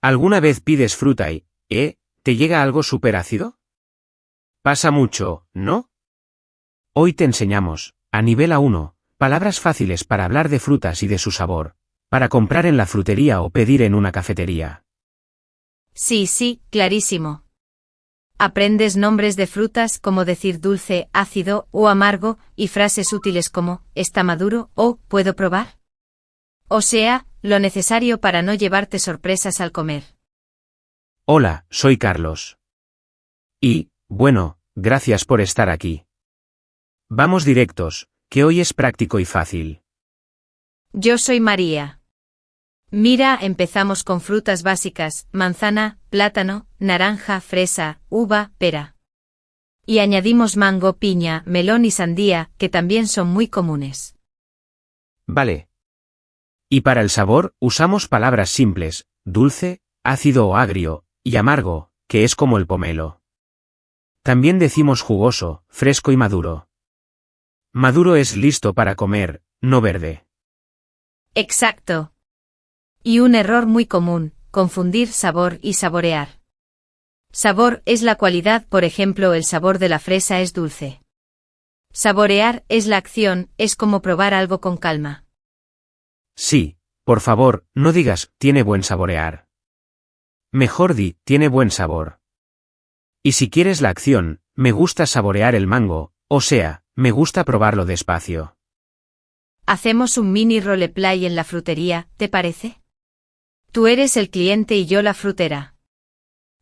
¿Alguna vez pides fruta y, te llega algo súper ácido? Pasa mucho, ¿no? Hoy te enseñamos, a nivel A1, palabras fáciles para hablar de frutas y de su sabor, para comprar en la frutería o pedir en una cafetería. Sí, clarísimo. Aprendes nombres de frutas como decir dulce, ácido o amargo y frases útiles como ¿está maduro? O ¿puedo probar? O sea, lo necesario para no llevarte sorpresas al comer. Hola, soy Carlos. Y, bueno, gracias por estar aquí. Vamos directos, que hoy es práctico y fácil. Yo soy María. Mira, empezamos con frutas básicas, manzana, plátano, naranja, fresa, uva, pera. Y añadimos mango, piña, melón y sandía, que también son muy comunes. Vale. Y para el sabor, usamos palabras simples, dulce, ácido o agrio, y amargo, que es como el pomelo. También decimos jugoso, fresco y maduro. Maduro es listo para comer, no verde. Exacto. Y un error muy común, confundir sabor y saborear. Sabor es la cualidad, por ejemplo, el sabor de la fresa es dulce. Saborear es la acción, es como probar algo con calma. Sí, por favor, no digas, tiene buen saborear. Mejor di, tiene buen sabor. Y si quieres la acción, me gusta saborear el mango, o sea, me gusta probarlo despacio. Hacemos un mini roleplay en la frutería, ¿te parece? Tú eres el cliente y yo la frutera.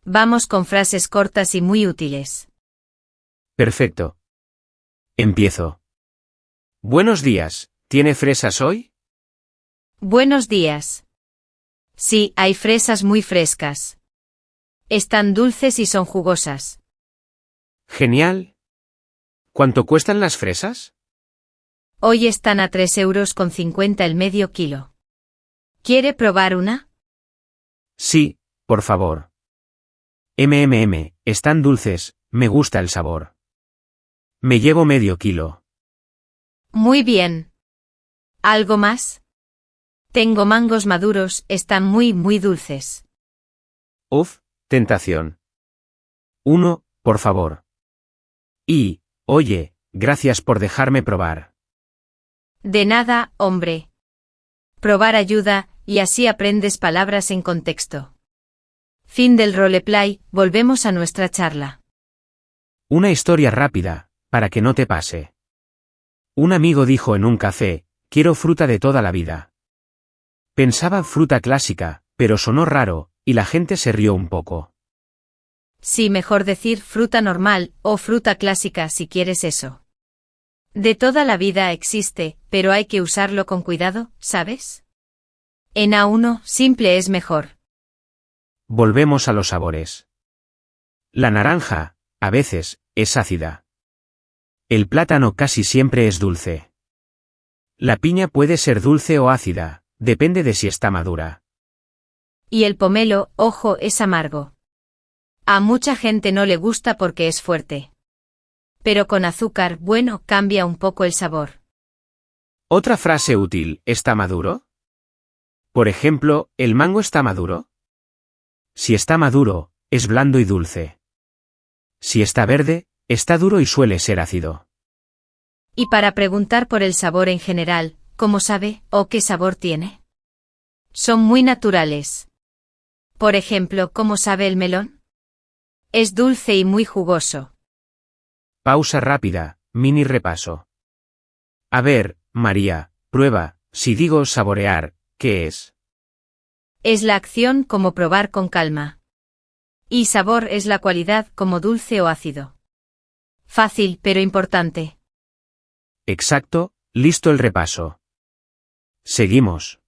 Vamos con frases cortas y muy útiles. Perfecto. Empiezo. Buenos días, ¿tiene fresas hoy? Buenos días. Sí, hay fresas muy frescas. Están dulces y son jugosas. Genial. ¿Cuánto cuestan las fresas? Hoy están a 3,50 € el medio kilo. ¿Quiere probar una? Sí, por favor. Están dulces, me gusta el sabor. Me llevo medio kilo. Muy bien. ¿Algo más? Tengo mangos maduros, están muy dulces. Uf, tentación. Uno, por favor. Y, oye, gracias por dejarme probar. De nada, hombre. Probar ayuda, y así aprendes palabras en contexto. Fin del roleplay, volvemos a nuestra charla. Una historia rápida, para que no te pase. Un amigo dijo en un café, quiero fruta de toda la vida. Pensaba fruta clásica, pero sonó raro, y la gente se rió un poco. Sí, mejor decir fruta normal, o fruta clásica si quieres eso. De toda la vida existe, pero hay que usarlo con cuidado, ¿sabes? En A1, simple es mejor. Volvemos a los sabores. La naranja, a veces, es ácida. El plátano casi siempre es dulce. La piña puede ser dulce o ácida, depende de si está madura. Y el pomelo, ojo, es amargo. A mucha gente no le gusta porque es fuerte. Pero con azúcar, bueno, cambia un poco el sabor. Otra frase útil, ¿está maduro? Por ejemplo, ¿el mango está maduro? Si está maduro, es blando y dulce. Si está verde, está duro y suele ser ácido. Y para preguntar por el sabor en general, ¿cómo sabe o qué sabor tiene? Son muy naturales. Por ejemplo, ¿cómo sabe el melón? Es dulce y muy jugoso. Pausa rápida, mini repaso. A ver, María, prueba, si digo saborear, ¿qué es? Es la acción como probar con calma. Y sabor es la cualidad como dulce o ácido. Fácil pero importante. Exacto, listo el repaso. Seguimos.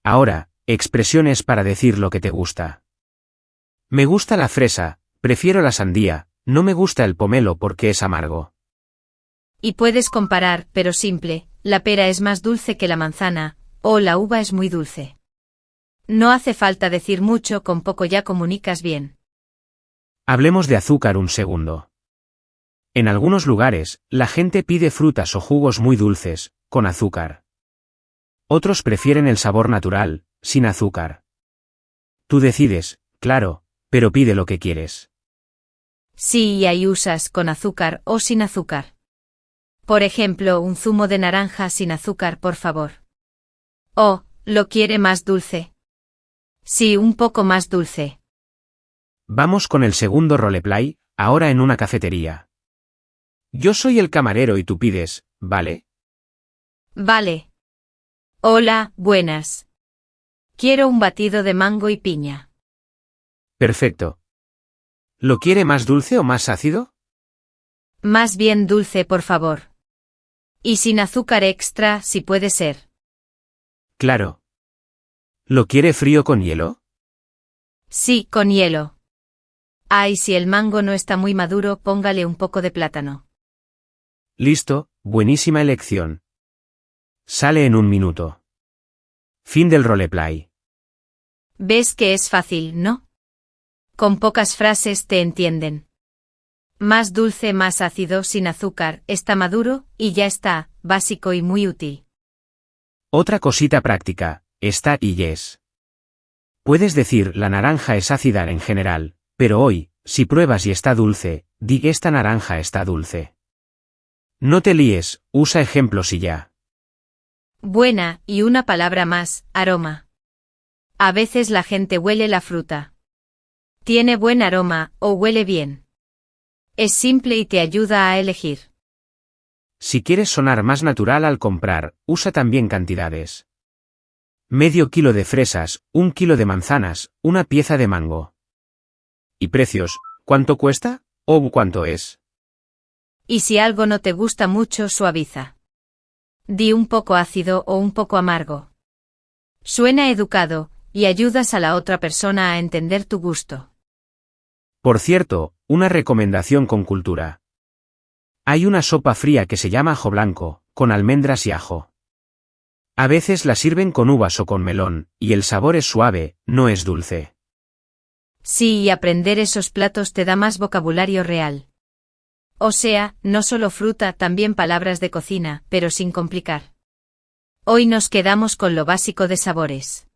Ahora, expresiones para decir lo que te gusta. Me gusta la fresa, prefiero la sandía, no me gusta el pomelo porque es amargo. Y puedes comparar, pero simple, la pera es más dulce que la manzana, o la uva es muy dulce. No hace falta decir mucho, con poco ya comunicas bien. Hablemos de azúcar un segundo. En algunos lugares, la gente pide frutas o jugos muy dulces, con azúcar. Otros prefieren el sabor natural, sin azúcar. Tú decides, claro, pero pide lo que quieres. Sí, y hay usas con azúcar o sin azúcar. Por ejemplo, un zumo de naranja sin azúcar, por favor. Oh, ¿lo quiere más dulce? Sí, un poco más dulce. Vamos con el segundo roleplay, ahora en una cafetería. Yo soy el camarero y tú pides, ¿vale? Vale. Hola, buenas. Quiero un batido de mango y piña. Perfecto. ¿Lo quiere más dulce o más ácido? Más bien dulce, por favor. Y sin azúcar extra, si puede ser. Claro. ¿Lo quiere frío con hielo? Sí, con hielo. Ay, si el mango no está muy maduro, póngale un poco de plátano. Listo, buenísima elección. Sale en 1 minuto. Fin del roleplay. ¿Ves que es fácil, no? Con pocas frases te entienden. Más dulce, más ácido, sin azúcar, está maduro, y ya está, básico y muy útil. Otra cosita práctica, está y yes. Puedes decir la naranja es ácida en general, pero hoy, si pruebas y está dulce, di esta naranja está dulce. No te líes, usa ejemplos y ya. Buena, y una palabra más, aroma. A veces la gente huele la fruta. Tiene buen aroma, o huele bien. Es simple y te ayuda a elegir. Si quieres sonar más natural al comprar, usa también cantidades. Medio kilo de fresas, 1 kilo de manzanas, una pieza de mango. ¿Y precios? ¿Cuánto cuesta? ¿O cuánto es? Y si algo no te gusta mucho, suaviza. Di un poco ácido o un poco amargo. Suena educado, y ayudas a la otra persona a entender tu gusto. Por cierto, una recomendación con cultura. Hay una sopa fría que se llama ajo blanco, con almendras y ajo. A veces la sirven con uvas o con melón, y el sabor es suave, no es dulce. Sí, y aprender esos platos te da más vocabulario real. O sea, no solo fruta, también palabras de cocina, pero sin complicar. Hoy nos quedamos con lo básico de sabores.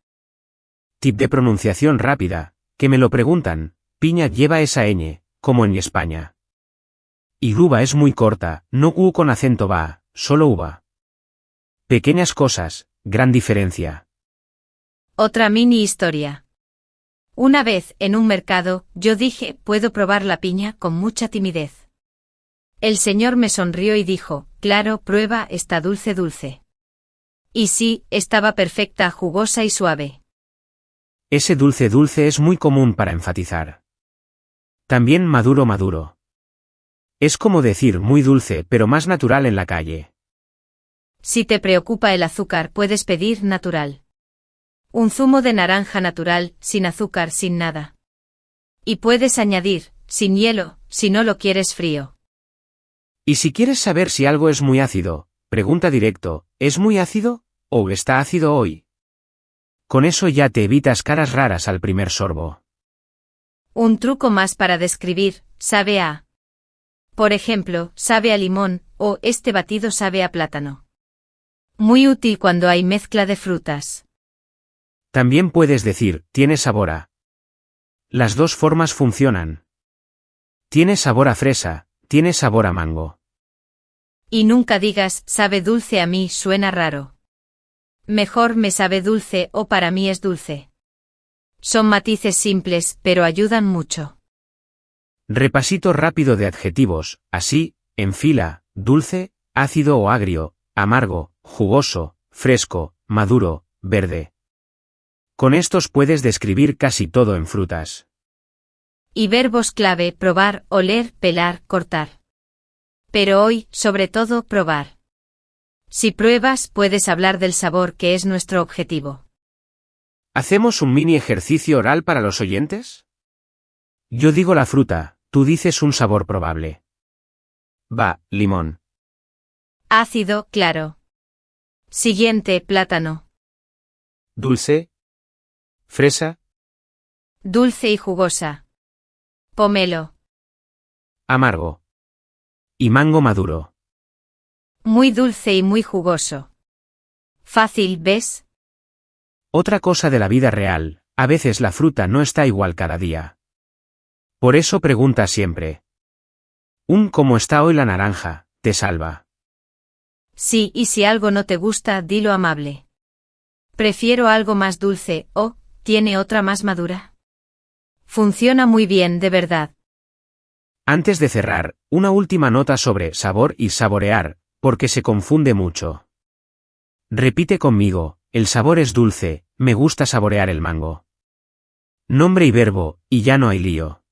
Tip de pronunciación rápida, que me lo preguntan, piña lleva esa ñ, como en España. Y uva es muy corta, no u con acento va, solo uva. Pequeñas cosas, gran diferencia. Otra mini historia. Una vez, en un mercado, yo dije, ¿puedo probar la piña? Con mucha timidez. El señor me sonrió y dijo, claro, prueba, está dulce dulce. Y sí, estaba perfecta, jugosa y suave. Ese dulce dulce es muy común para enfatizar. También maduro maduro. Es como decir muy dulce pero más natural en la calle. Si te preocupa el azúcar, puedes pedir natural. Un zumo de naranja natural, sin azúcar, sin nada. Y puedes añadir, sin hielo, si no lo quieres frío. Y si quieres saber si algo es muy ácido, pregunta directo, ¿es muy ácido? ¿O está ácido hoy? Con eso ya te evitas caras raras al primer sorbo. Un truco más para describir, sabe a. Por ejemplo, sabe a limón, o este batido sabe a plátano. Muy útil cuando hay mezcla de frutas. También puedes decir, tiene sabor a. Las dos formas funcionan. Tiene sabor a fresa, tiene sabor a mango. Y nunca digas, sabe dulce, a mí suena raro. Mejor me sabe dulce o para mí es dulce. Son matices simples, pero ayudan mucho. Repasito rápido de adjetivos, así, en fila, dulce, ácido o agrio, amargo, jugoso, fresco, maduro, verde. Con estos puedes describir casi todo en frutas. Y verbos clave, probar, oler, pelar, cortar. Pero hoy, sobre todo, probar. Si pruebas, puedes hablar del sabor, que es nuestro objetivo. ¿Hacemos un mini ejercicio oral para los oyentes? Yo digo la fruta, tú dices un sabor probable. Va, limón. Ácido, claro. Siguiente, plátano. Dulce. Fresa. Dulce y jugosa. Pomelo. Amargo. Y mango maduro. Muy dulce y muy jugoso. Fácil, ¿ves? Otra cosa de la vida real, A veces la fruta no está igual cada día. Por eso pregunta siempre. ¿Cómo está hoy la naranja? Te salva. Sí, y si algo no te gusta, dilo amable. Prefiero algo más dulce, o, ¿tiene otra más madura? Funciona muy bien, de verdad. Antes de cerrar, una última nota sobre sabor y saborear, porque se confunde mucho. Repite conmigo, el sabor es dulce, me gusta saborear el mango. Nombre y verbo, y ya no hay lío.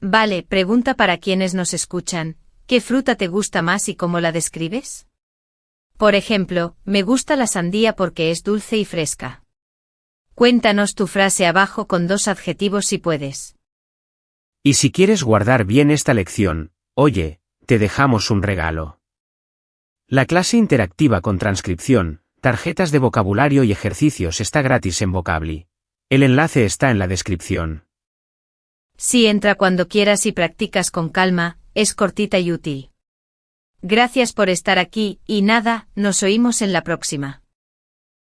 Vale, pregunta para quienes nos escuchan, ¿qué fruta te gusta más y cómo la describes? Por ejemplo, me gusta la sandía porque es dulce y fresca. Cuéntanos tu frase abajo con 2 adjetivos si puedes. Y si quieres guardar bien esta lección, oye, te dejamos un regalo. La clase interactiva con transcripción, tarjetas de vocabulario y ejercicios está gratis en Vocably. El enlace está en la descripción. Sí, entra cuando quieras y practicas con calma, es cortita y útil. Gracias por estar aquí, y nada, nos oímos en la próxima.